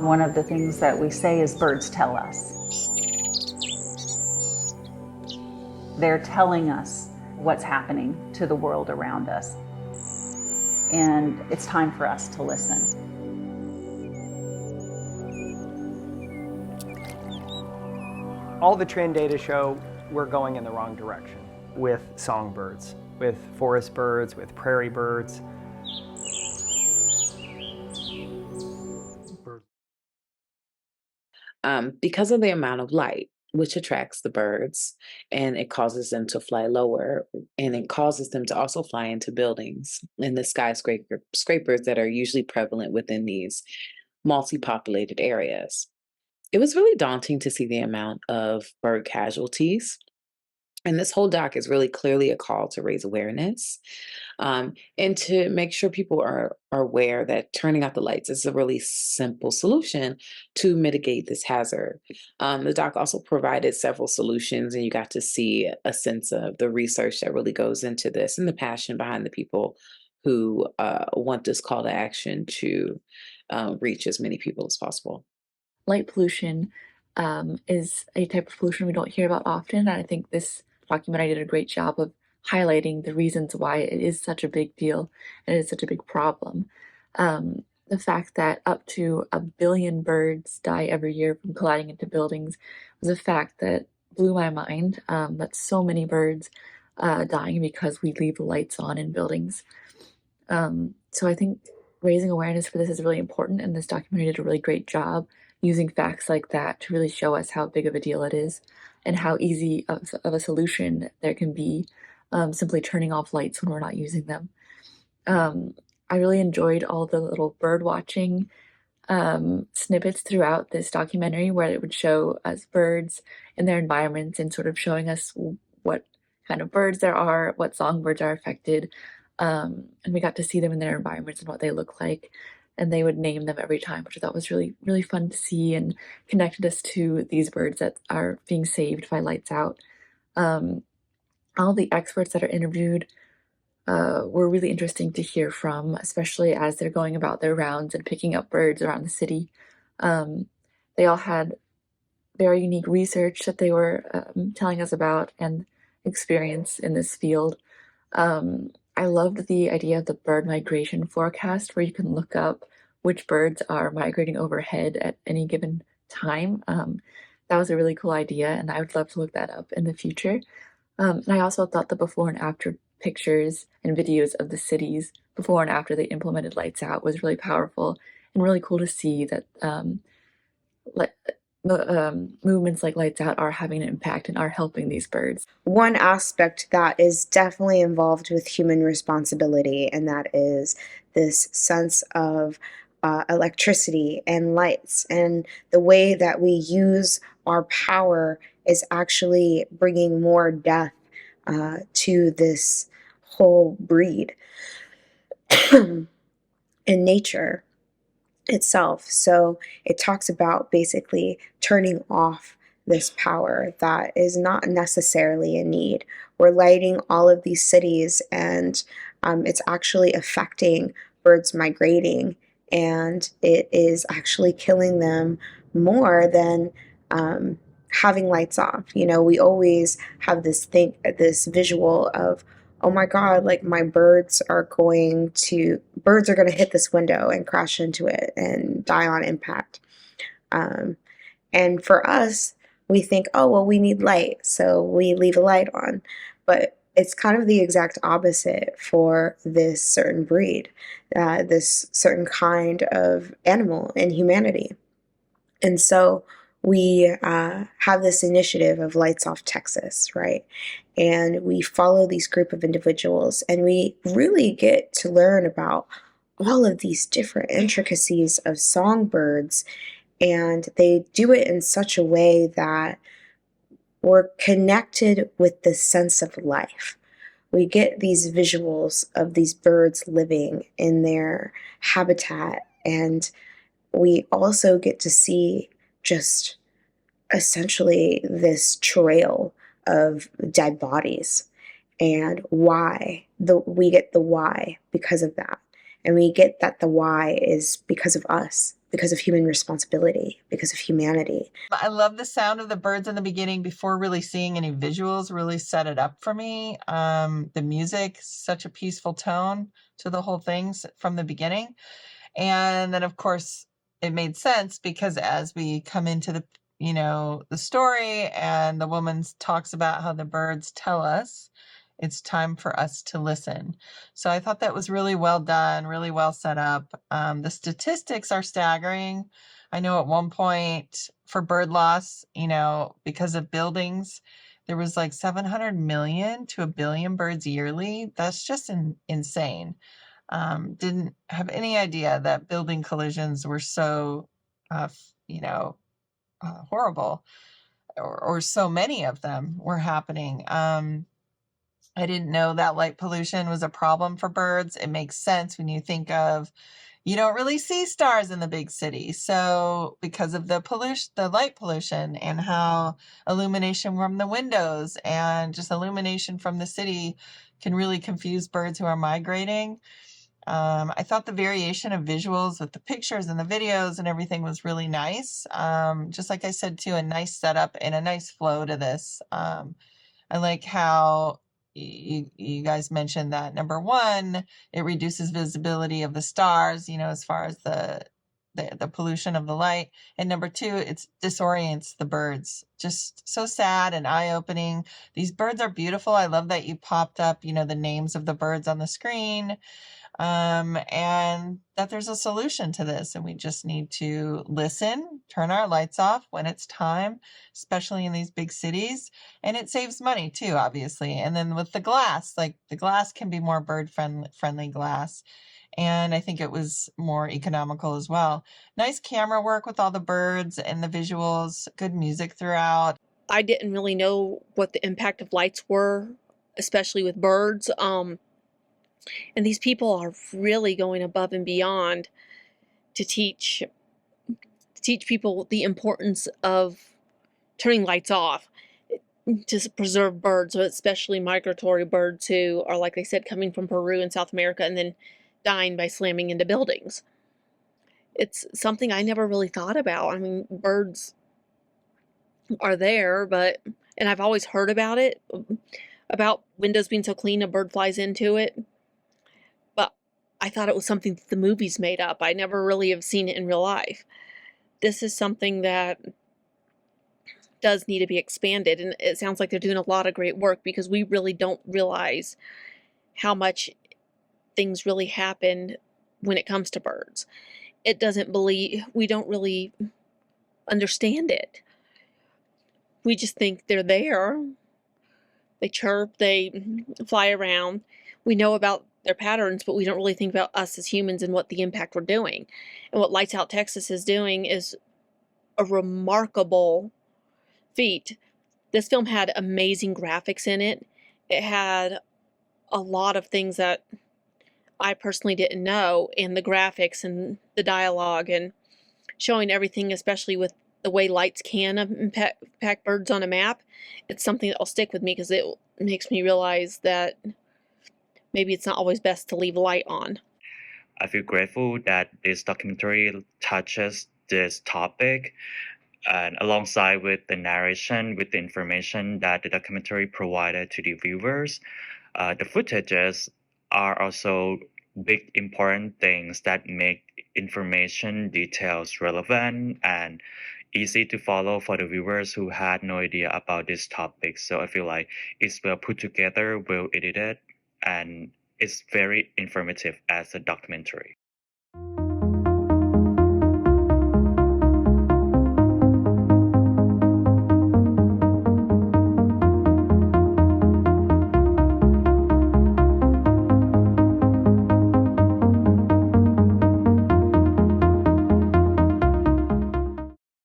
One of the things that we say is birds tell us. They're telling us what's happening to the world around us. And it's time for us to listen. All the trend data show we're going in the wrong direction with songbirds, with forest birds, with prairie birds. Because of the amount of light, which attracts the birds and it causes them to fly lower, and it causes them to also fly into buildings and the skyscrapers that are usually prevalent within these multi-populated areas. It was really daunting to see the amount of bird casualties. And this whole doc is really clearly a call to raise awareness, and to make sure people are aware that turning out the lights is a really simple solution to mitigate this hazard. The doc also provided several solutions, and you got to see a sense of the research that really goes into this and the passion behind the people who want this call to action to reach as many people as possible. Light pollution is a type of pollution we don't hear about often. And I think this documentary did a great job of highlighting the reasons why it is such a big deal and it is such a big problem. The fact that up to 1 billion birds die every year from colliding into buildings was a fact that blew my mind. That so many birds dying because we leave the lights on in buildings. So I think raising awareness for this is really important, and this documentary did a really great job using facts like that to really show us how big of a deal it is and how easy of a solution there can be, simply turning off lights when we're not using them. I really enjoyed all the little bird watching snippets throughout this documentary where it would show us birds in their environments and sort of showing us what kind of birds there are, what songbirds are affected. And we got to see them in their environments and what they look like. And they would name them every time, which I thought was really, really fun to see and connected us to these birds that are being saved by lights out. All the experts that are interviewed were really interesting to hear from, especially as they're going about their rounds and picking up birds around the city. They all had very unique research that they were telling us about and experience in this field. I loved the idea of the bird migration forecast, where you can look up which birds are migrating overhead at any given time. That was a really cool idea, and I would love to look that up in the future. And I also thought the before and after pictures and videos of the cities before and after they implemented lights out was really powerful and really cool to see that movements like lights out are having an impact and are helping these birds. One aspect that is definitely involved with human responsibility, and that is this sense of electricity and lights, and the way that we use our power is actually bringing more death to this whole breed in nature itself. So it talks about basically turning off this power that is not necessarily a need. We're lighting all of these cities, and it's actually affecting birds migrating, and it is actually killing them more than having lights off. You know, we always have this visual of, oh my God, like my birds are going to hit this window and crash into it and die on impact. And for us, we think, oh, well, we need light, so we leave a light on. But it's kind of the exact opposite for this certain breed, this certain kind of animal in humanity. And so we have this initiative of Lights Off Texas, right? And we follow these group of individuals, and we really get to learn about all of these different intricacies of songbirds, and they do it in such a way that we're connected with the sense of life. We get these visuals of these birds living in their habitat, and we also get to see just essentially this trail of dead bodies, and we get the why because of that, and we get that the why is because of us, because of human responsibility, because of humanity. I love the sound of the birds in the beginning before really seeing any visuals really set it up for me. The music, such a peaceful tone to the whole thing from the beginning. And then, of course, it made sense because as we come into the story and the woman talks about how the birds tell us it's time for us to listen. So I thought that was really well done, really well set up. The statistics are staggering. I know at one point for bird loss, because of buildings, there was like 700 million to 1 billion birds yearly. That's just insane. Didn't have any idea that building collisions were so, horrible, or so many of them were happening. I didn't know that light pollution was a problem for birds. It makes sense when you think of you don't really see stars in the big city. So because of the light pollution and how illumination from the windows and just illumination from the city can really confuse birds who are migrating. I thought the variation of visuals with the pictures and the videos and everything was really nice. Just like I said, too, a nice setup and a nice flow to this. I like how you guys mentioned that, number one, it reduces visibility of the stars, as far as the pollution of the light. And number two, it disorients the birds. Just so sad and eye-opening. These birds are beautiful. I love that you popped up, the names of the birds on the screen. And that there's a solution to this, and we just need to listen, turn our lights off when it's time, especially in these big cities. And it saves money too, obviously. And then with the glass, like the glass can be more bird friendly glass. And I think it was more economical as well. Nice camera work with all the birds and the visuals, good music throughout. I didn't really know what the impact of lights were, especially with birds. And these people are really going above and beyond to teach people the importance of turning lights off to preserve birds, especially migratory birds who are, like they said, coming from Peru and South America and then dying by slamming into buildings. It's something I never really thought about. I mean, birds are there, and I've always heard about it, about windows being so clean a bird flies into it. But I thought it was something that the movies made up. I never really have seen it in real life. This is something that does need to be expanded, and it sounds like they're doing a lot of great work because we really don't realize how much things really happen when it comes to birds. We don't really understand it. We just think they're there. They chirp, they fly around. We know about their patterns, but we don't really think about us as humans and what the impact we're doing. And what Lights Out Texas is doing is a remarkable feat. This film had amazing graphics in it. It had a lot of things that I personally didn't know, and the graphics and the dialogue and showing everything, especially with the way lights can impact birds on a map. It's something that will stick with me because it makes me realize that maybe it's not always best to leave a light on. I feel grateful that this documentary touches this topic, and alongside with the narration, with the information that the documentary provided to the viewers, the footages are also big important things that make information details relevant and easy to follow for the viewers who had no idea about this topic. So I feel like it's well put together, well edited, and it's very informative as a documentary.